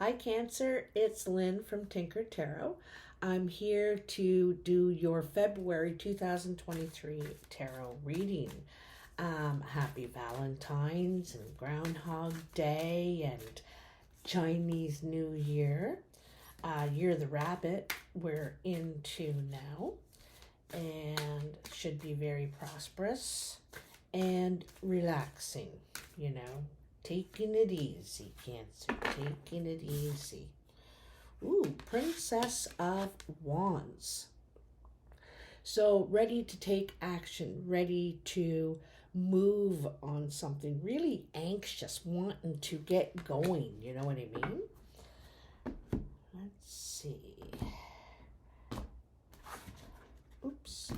Hi Cancer, it's Lynn from Tinker Tarot. I'm here to do your February 2023 tarot reading. Happy Valentine's and Groundhog Day and Chinese New Year. You're the rabbit we're into now, and should be very prosperous and relaxing, you know. Taking it easy, Cancer. Taking it easy. Ooh, Princess of Wands. So ready to take action, ready to move on something, really anxious, wanting to get going. You know what I mean? Let's see. Oops.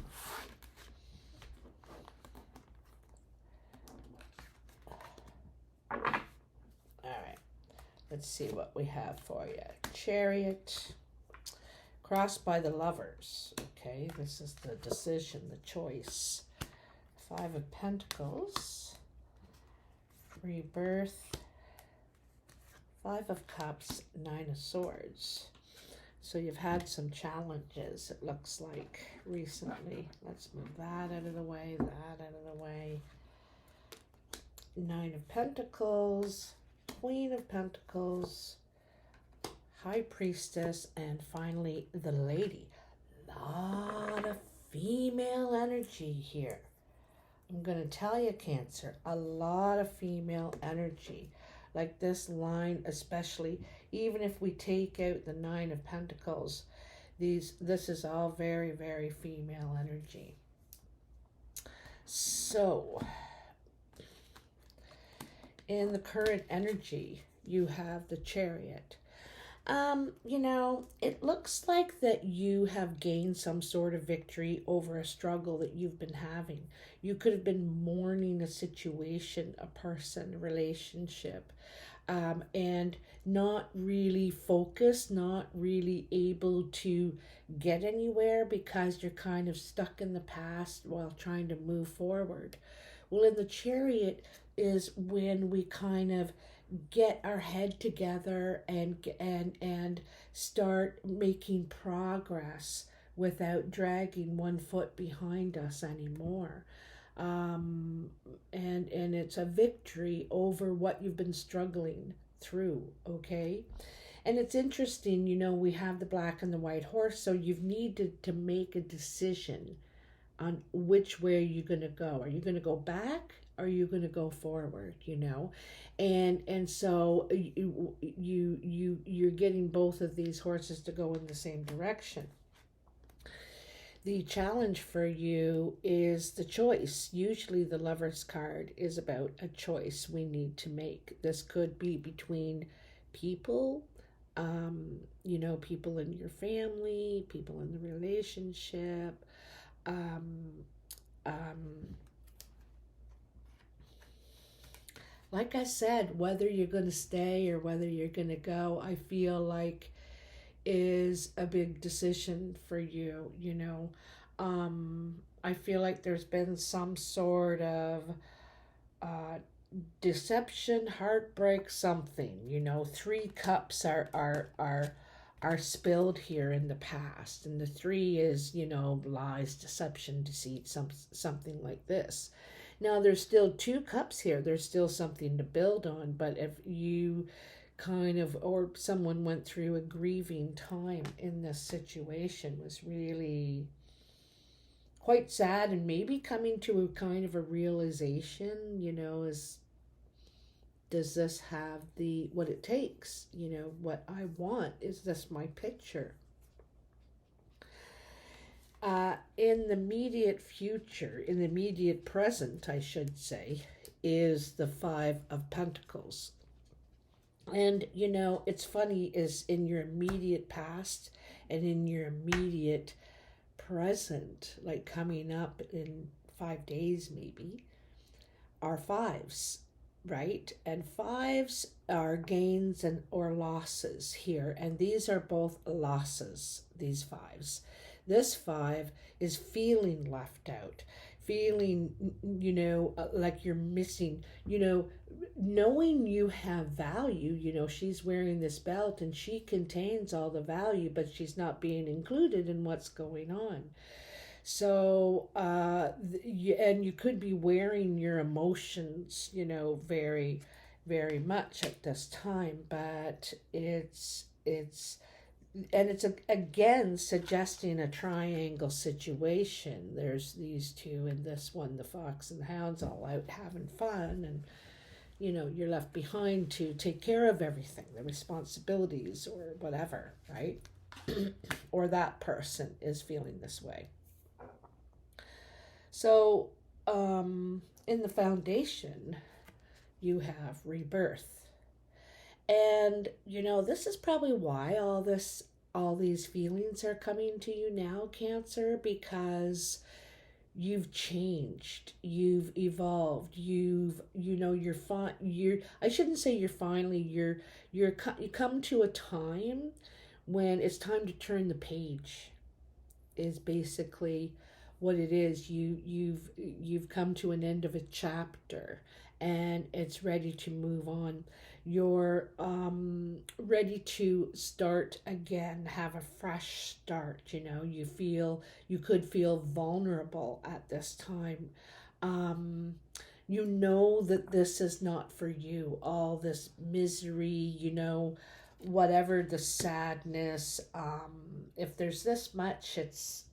Let's see what we have for you. Chariot, crossed by the Lovers. Okay, this is the decision, the choice. Five of Pentacles, Rebirth, Five of Cups, Nine of Swords. So you've had some challenges, it looks like, recently. Let's move that out of the way, that out of the way. Nine of Pentacles, Queen of Pentacles, High Priestess, and finally the Lady. Lot of female energy here. I'm going to tell you, Cancer, a lot of female energy. Like this line especially, even if we take out the Nine of Pentacles, this is all very, very female energy. So in the current energy, you have the Chariot. You know, it looks like that you have gained some sort of victory over a struggle that you've been having. You could have been mourning a situation, a person, a relationship, and not really focused, not really able to get anywhere because you're kind of stuck in the past while trying to move forward. Well, in the Chariot is when we kind of get our head together and start making progress without dragging one foot behind us anymore. And it's a victory over what you've been struggling through, okay? And it's interesting, you know, we have the black and the white horse, so you've needed to make a decision on which way you're going to go. Are you going to go back? Or are you going to go forward, you know? And so you're getting both of these horses to go in the same direction. The challenge for you is the choice. Usually the Lover's card is about a choice we need to make. This could be between people, you know, people in your family, people in the relationship, like I said, whether you're going to stay or whether you're going to go, I feel like is a big decision for you, you know. I feel like there's been some sort of deception, heartbreak, something, you know. Three cups are spilled here in the past, and the three is, you know, lies, deception, deceit, something like this. Now there's still two cups here, there's still something to build on, but if you kind of, or someone went through a grieving time in this situation, was really quite sad, and maybe coming to a kind of a realization, you know, is, does this have the what it takes, you know, what I want, is this my picture? In the immediate future, in the immediate present, I should say, is the Five of Pentacles. And, you know, it's funny, is in your immediate past and in your immediate present, like coming up in 5 days maybe, are fives, right? And fives are gains and or losses here. And these are both losses, these fives. This five is feeling left out, feeling, like you're missing, knowing you have value. She's wearing this belt and she contains all the value, but she's not being included in what's going on. So, and you could be wearing your emotions, very, very much at this time, but it's again suggesting a triangle situation. There's these two, and this one, the fox and the hound's all out having fun, and you're left behind to take care of everything, the responsibilities or whatever, right? Or that person is feeling this way. So, in the foundation, you have rebirth. And, this is probably why all these feelings are coming to you now, Cancer, because you've changed, you've evolved, you're fine. I shouldn't say you're finally, you come to a time when it's time to turn the page, is basically what it is. You've come to an end of a chapter and it's ready to move on. You're ready to start again, have a fresh start. You could feel vulnerable at this time. You know that this is not for you, all this misery, whatever the sadness. If there's this much, it's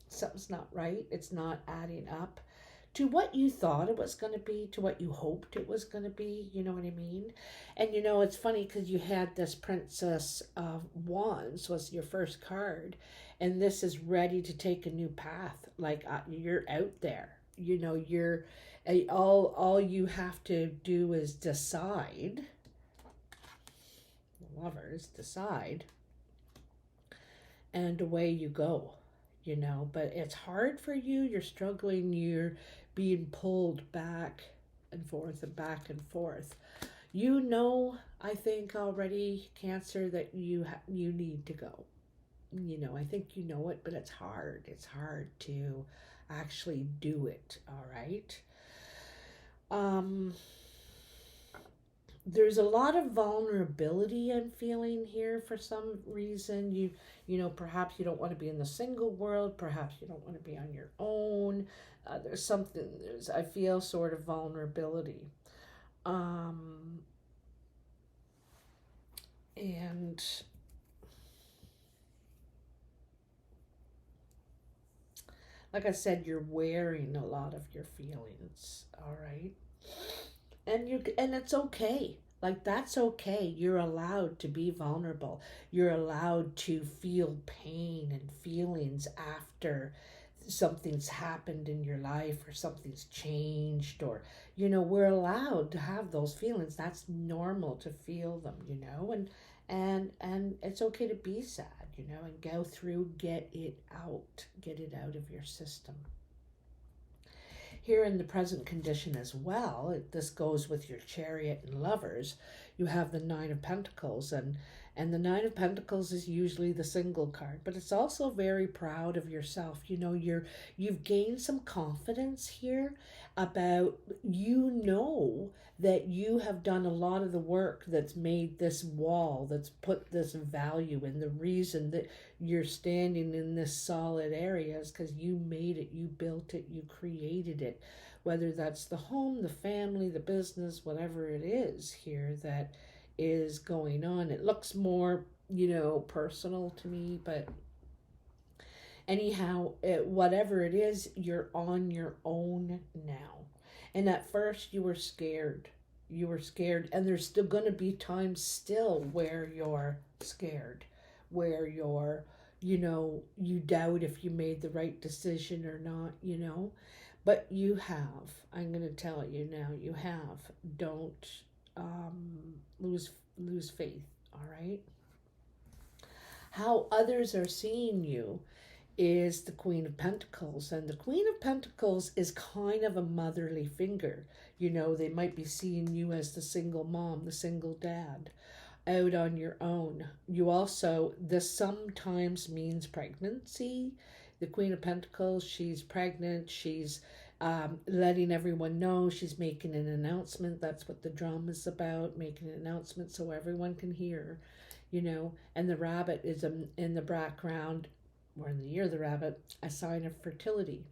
something's not right. It's not adding up to what you thought it was going to be, to what you hoped it was going to be. You know what I mean? And it's funny because you had this Princess of Wands was your first card, and this is ready to take a new path. Like, you're out there. You're all you have to do is decide. Lovers decide, and away you go. But it's hard for you. You're struggling. You're being pulled back and forth and back and forth. I think already, Cancer, that you need to go. I think you know it, but it's hard. It's hard to actually do it. All right. There's a lot of vulnerability I'm feeling here for some reason. Perhaps you don't want to be in the single world. Perhaps you don't want to be on your own. I feel sort of vulnerability. And like I said, you're wearing a lot of your feelings, all right? And it's okay. Like, that's okay. You're allowed to be vulnerable. You're allowed to feel pain and feelings after something's happened in your life or something's changed, or we're allowed to have those feelings. That's normal to feel them, and it's okay to be sad, and go through, get it out of your system. Here in the present condition as well, this goes with your Chariot and Lovers. You have the Nine of Pentacles, and the Nine of Pentacles is usually the single card, but it's also very proud of yourself. You've gained some confidence here about, that you have done a lot of the work that's made this wall, that's put this value in. The reason that you're standing in this solid area is because you made it, you built it, you created it. Whether that's the home, the family, the business, whatever it is here that is going on. It looks more, personal to me, but anyhow, whatever it is, you're on your own now. And at first you were scared. And there's still going to be times still where you're scared, where you're, you doubt if you made the right decision or not, But you have, I'm going to tell you now, you have. Don't lose faith, all right? How others are seeing you is the Queen of Pentacles. And the Queen of Pentacles is kind of a motherly figure. They might be seeing you as the single mom, the single dad, out on your own. This sometimes means pregnancy. The Queen of Pentacles, she's pregnant, she's letting everyone know she's making an announcement. That's what the drama's about, making an announcement so everyone can hear, And the rabbit is in the background, or in the year of the rabbit, a sign of fertility.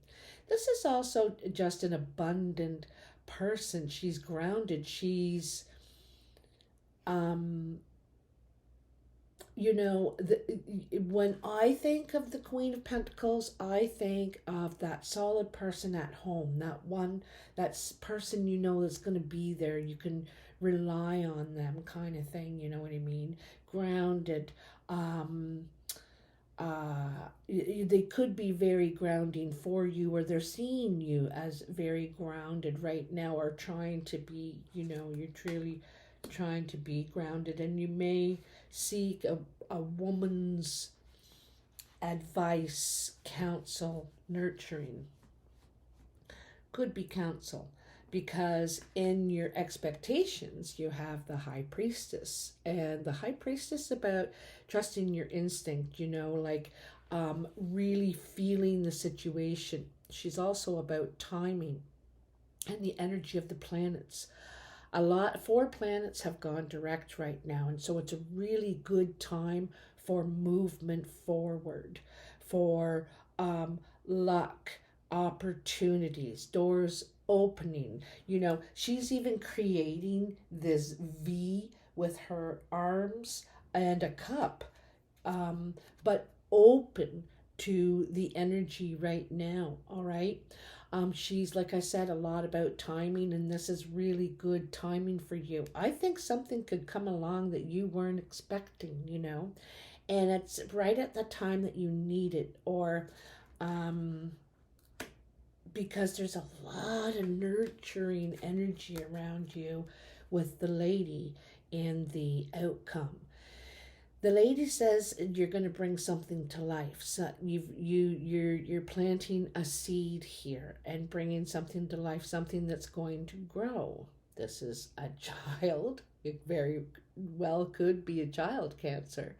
This is also just an abundant person. She's grounded. She's, um, when I think of the Queen of Pentacles, I think of that solid person at home, that person that's going to be there. You can rely on them, kind of thing. You know what I mean? Grounded. They could be very grounding for you, or they're seeing you as very grounded right now, or trying to be. You're truly trying to be grounded, and you may seek a woman's advice, counsel, nurturing. Could be counsel, because in your expectations you have the high priestess, and the high priestess about trusting your instinct, really feeling the situation. She's also about timing and the energy of the planets. 4 planets have gone direct right now, and so it's a really good time for movement forward, for luck, opportunities, doors opening. She's even creating this V with her arms and a cup, but open to the energy right now. All right. She's, like I said, a lot about timing, and this is really good timing for you. I think something could come along that you weren't expecting, and it's right at the time that you need it, or because there's a lot of nurturing energy around you with the lady and the outcome. The lady says you're going to bring something to life. So you're planting a seed here and bringing something to life, something that's going to grow. This is a child. It very well could be a child Cancer.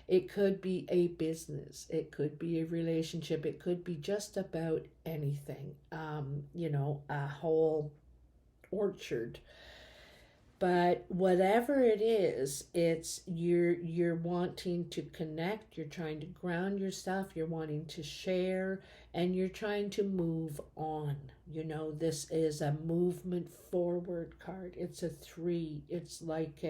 It could be a business. It could be a relationship. It could be just about anything. A whole orchard. But whatever it is, it's you're wanting to connect, you're trying to ground yourself, you're wanting to share, and you're trying to move on. This is a movement forward card. It's a 3. It's like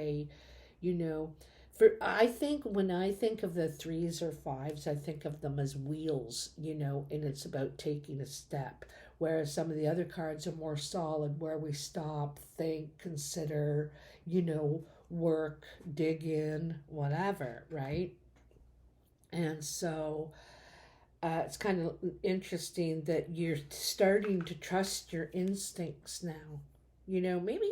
I think when I think of the 3s or 5s, I think of them as wheels, and it's about taking a step. Whereas some of the other cards are more solid, where we stop, think, consider, work, dig in, whatever, right? And so it's kind of interesting that you're starting to trust your instincts now. Maybe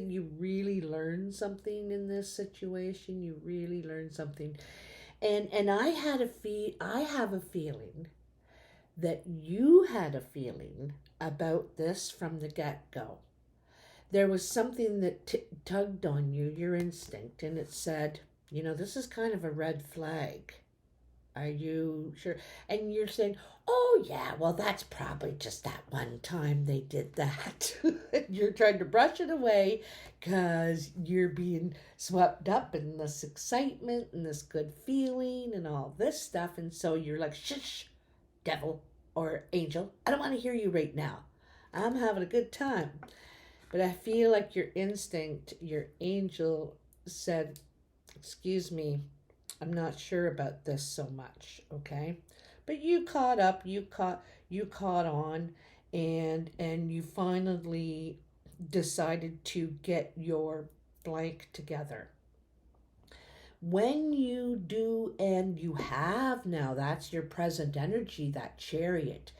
you really learned something in this situation. You really learned something. And I have a feeling that you had a feeling about this from the get-go. There was something that tugged on you, your instinct, and it said, this is kind of a red flag. Are you sure? And you're saying, oh yeah, well that's probably just that one time they did that. You're trying to brush it away because you're being swept up in this excitement and this good feeling and all this stuff. And so you're like, shush, devil or angel, I don't want to hear you right now. I'm having a good time. But I feel like your instinct, your angel said, excuse me, I'm not sure about this so much, okay? But you caught up, you caught on, and you finally decided to get your blank together. When you do, and you have now, that's your present energy, that Chariot,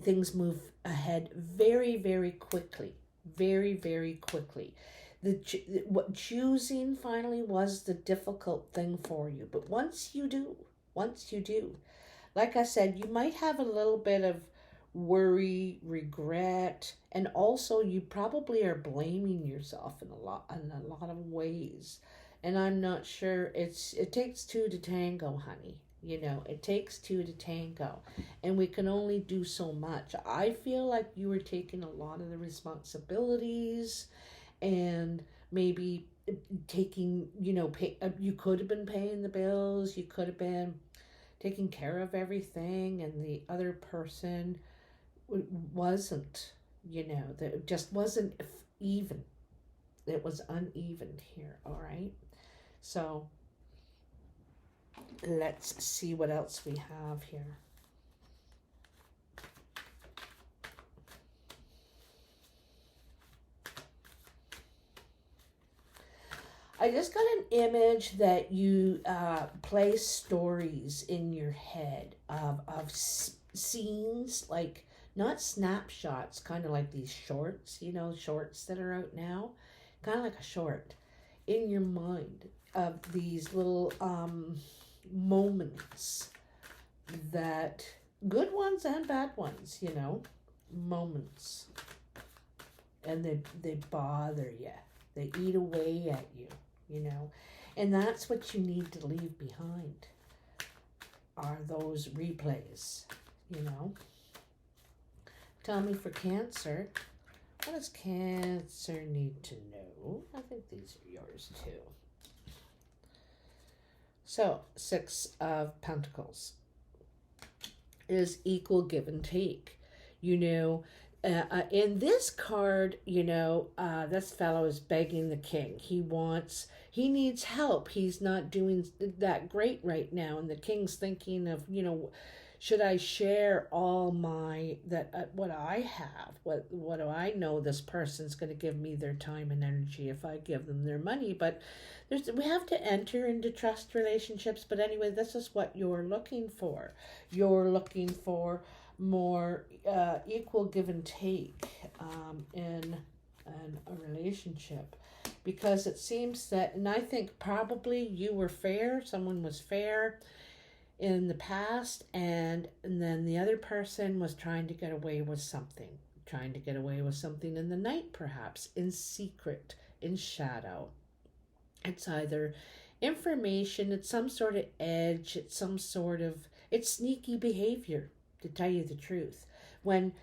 things move ahead very, very quickly. Very, very quickly. What choosing finally was the difficult thing for you. But once you do, like I said, you might have a little bit of worry, regret, and also you probably are blaming yourself in a lot of ways. And I'm not sure. It takes 2 to tango, honey. You know, it takes two to tango, and we can only do so much. I feel like you were taking a lot of the responsibilities, and maybe taking, you could have been paying the bills, you could have been taking care of everything, and the other person wasn't, that it just wasn't even. It was uneven here, all right? So let's see what else we have here. I just got an image that you play stories in your head of scenes, like not snapshots, kind of like these shorts, shorts that are out now, kind of like a short in your mind of these little moments, that good ones and bad ones, moments, and they bother you, they eat away at you, and that's what you need to leave behind, are those replays. Tell me for Cancer, what does Cancer need to know? I think these are yours too. So, Six of Pentacles is equal give and take. In this card, this fellow is begging the king. He needs help. He's not doing that great right now. And the king's thinking of, should I share all what I have? What do I know this person's going to give me their time and energy if I give them their money? But we have to enter into trust relationships. But anyway, this is what you're looking for. You're looking for more equal give and take in a relationship, because it seems that, and I think probably you were fair, someone was fair in the past, and then the other person was trying to get away with something in the night, perhaps in secret, in shadow. It's either information, it's some sort of edge, it's sneaky behavior, to tell you the truth. When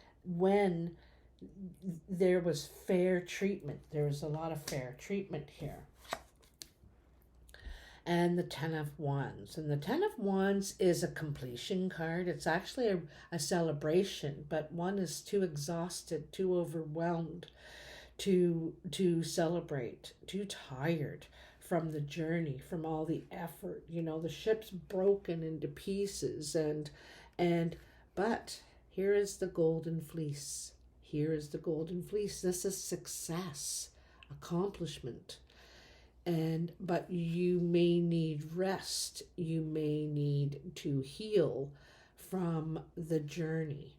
there was fair treatment, there was a lot of fair treatment here. And the Ten of Wands. And the Ten of Wands is a completion card. It's actually a celebration, but one is too exhausted, too overwhelmed to celebrate, too tired from the journey, from all the effort. The ship's broken into pieces, but here is the golden fleece. This is success, accomplishment. But you may need rest. You may need to heal from the journey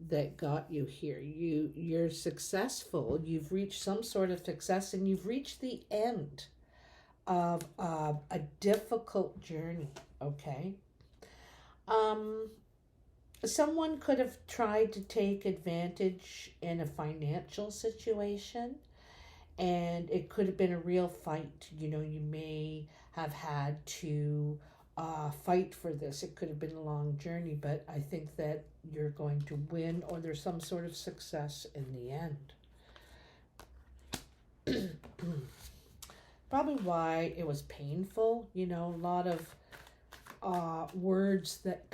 that got you here. You're successful. You've reached some sort of success, and you've reached the end of a difficult journey. Okay. Someone could have tried to take advantage in a financial situation, and it could have been a real fight. You may have had to fight for this. It could have been a long journey, but I think that you're going to win, or there's some sort of success in the end. Probably why it was painful, a lot of words that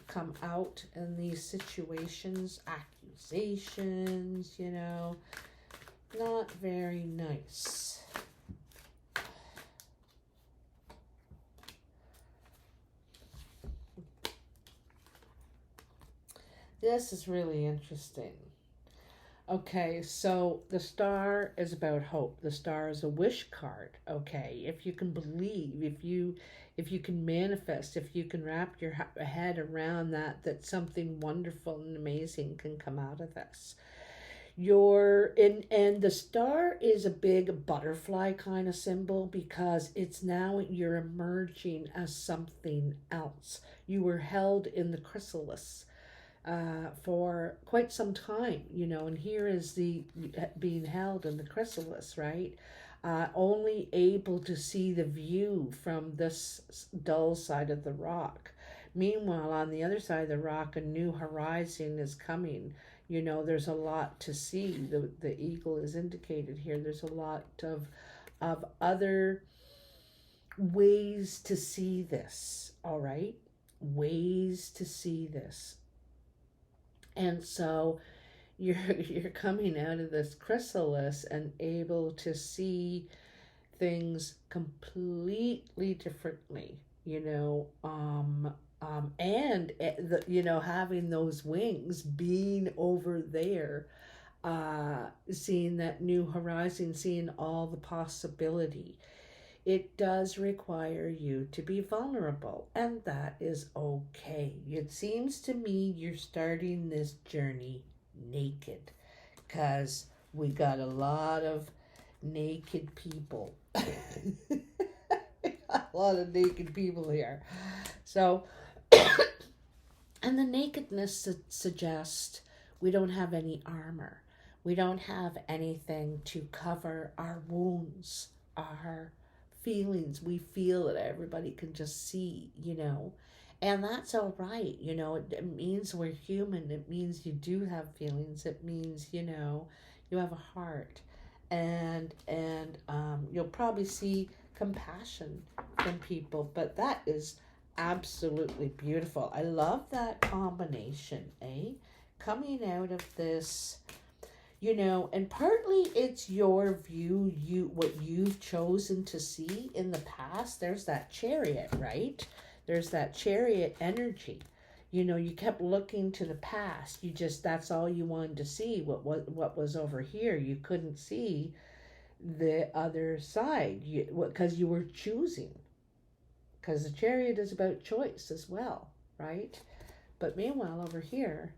come out in these situations, accusations, not very nice. This is really interesting. Okay, so the star is about hope. The star is a wish card. Okay, if you can believe, if you can manifest, if you can wrap your head around that something wonderful and amazing can come out of this. And the star is a big butterfly kind of symbol, because it's now you're emerging as something else. You were held in the chrysalis for quite some time, and here is the being held in the chrysalis, right? only able to see the view from this dull side of the rock. Meanwhile, on the other side of the rock, a new horizon is coming. You know, there's a lot to see. The eagle is indicated here. There's a lot of other ways to see this, all right? Ways to see this. And so you're coming out of this chrysalis and able to see things completely differently, and having those wings, being over there, seeing that new horizon, seeing all the possibility. It does require you to be vulnerable, and that is okay. It seems to me you're starting this journey naked, because we got a lot of naked people. A lot of naked people here. So, and the nakedness suggests we don't have any armor. We don't have anything to cover our wounds, our feelings. We feel that everybody can just see, and that's all right. It means we're human. It means you do have feelings. It means, you have a heart, and you'll probably see compassion from people, but that is absolutely beautiful. I love that combination, coming out of this, and partly it's your view, what you've chosen to see in the past. There's that Chariot, right? There's that Chariot energy. You kept looking to the past. That's all you wanted to see. What was over here? You couldn't see the other side, because you were choosing. Because the Chariot is about choice as well, right? But meanwhile, over here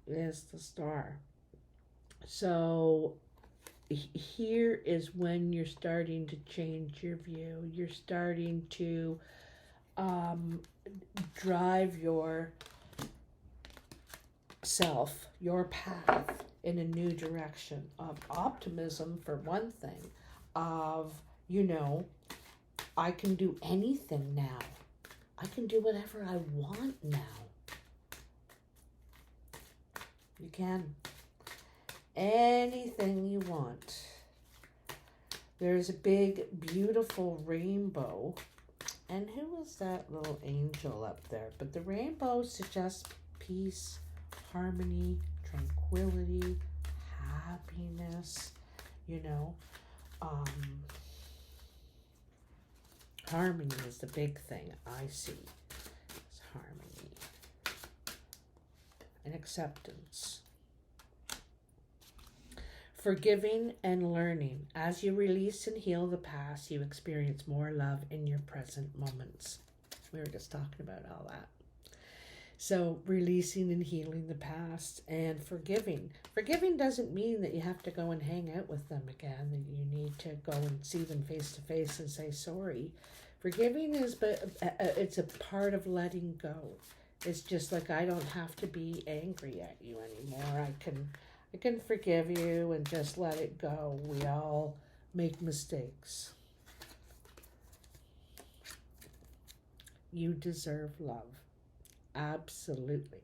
is the Star. So here is when you're starting to change your view. You're starting to drive your self, your path, in a new direction of optimism, for one thing, of, I can do anything now. I can do whatever I want now. You can. Anything you want. There's a big, beautiful rainbow. And who is that little angel up there? But the rainbow suggests peace, harmony, tranquility, happiness, harmony is the big thing I see. It's harmony and acceptance. Forgiving and learning. As you release and heal the past, you experience more love in your present moments. We were just talking about all that. So releasing and healing the past and forgiving. Forgiving doesn't mean that you have to go and hang out with them again, that you need to go and see them face to face and say sorry. Forgiving it's a part of letting go. It's just like, I don't have to be angry at you anymore. I can forgive you and just let it go. We all make mistakes. You deserve love. Absolutely.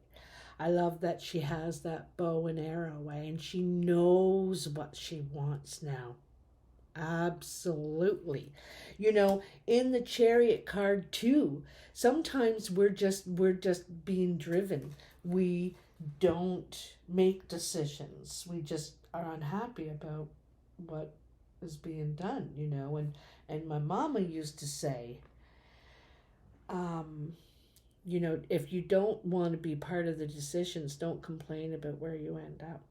I love that she has that bow and arrow, and she knows what she wants now. Absolutely. In the Chariot card too, sometimes we're just being driven. We don't make decisions. We just are unhappy about what is being done, and my mama used to say, if you don't want to be part of the decisions, don't complain about where you end up.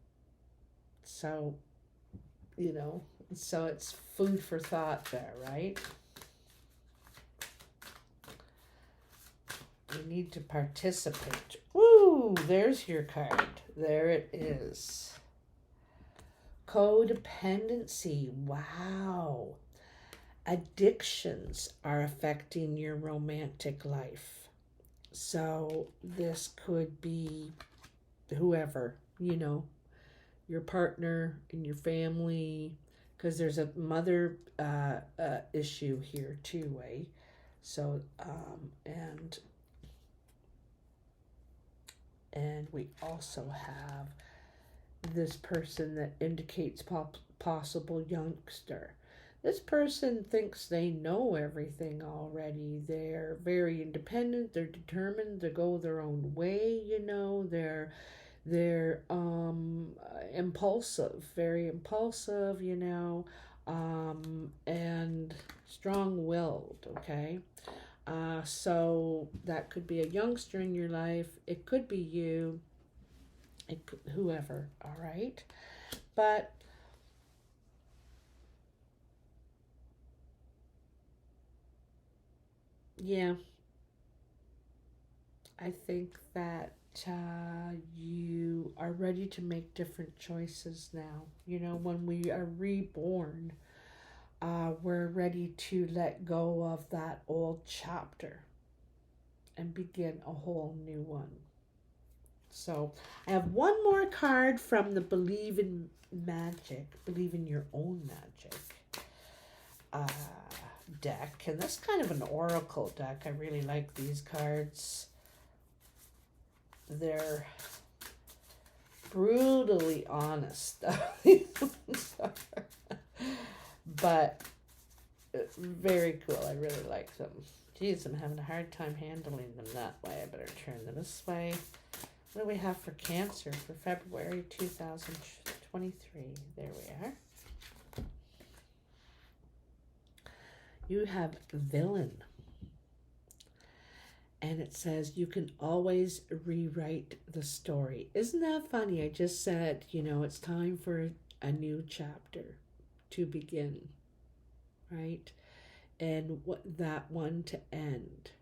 So, so it's food for thought there, right? You need to participate. Woo! There's your card. There it is. Codependency. Wow. Addictions are affecting your romantic life. So this could be whoever, your partner in your family, because there's a mother issue here too, eh? So, and we also have this person that indicates possible youngster. This person thinks they know everything already. They're very independent. They're determined to go their own way. They're impulsive, very impulsive. And strong-willed. Okay. So that could be a youngster in your life. It could be you. Whoever. All right. But yeah, I think that you are ready to make different choices now. When we are reborn, we're ready to let go of that old chapter and begin a whole new one. So I have one more card from the Believe in Magic, Believe in Your Own Magic uh, deck. And that's kind of an oracle deck. I really like these cards. They're brutally honest. But very cool. I really like them. Geez, I'm having a hard time handling them that way. I better turn them this way. What do we have for Cancer for February 2023? There we are. You have Villain. And it says you can always rewrite the story. Isn't that funny? I just said, it's time for a new chapter to begin, right? And that one to end.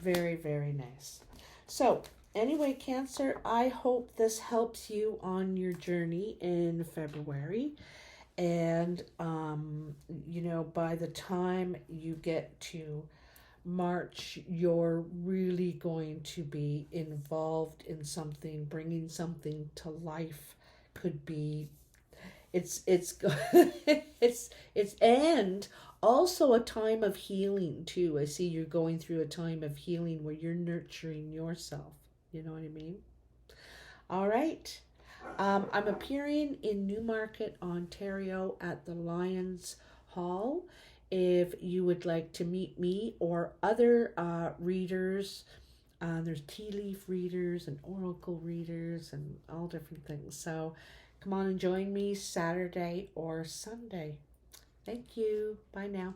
Very, very nice. So, anyway, Cancer, I hope this helps you on your journey in February. And, by the time you get to March, you're really going to be involved in something, bringing something to life. Could be, it's and also a time of healing too. I see you're going through a time of healing where you're nurturing yourself. You know what I mean? All right. I'm appearing in Newmarket, Ontario at the Lions Hall. If you would like to meet me or other readers, there's tea leaf readers and oracle readers and all different things. So come on and join me Saturday or Sunday. Thank you. Bye now.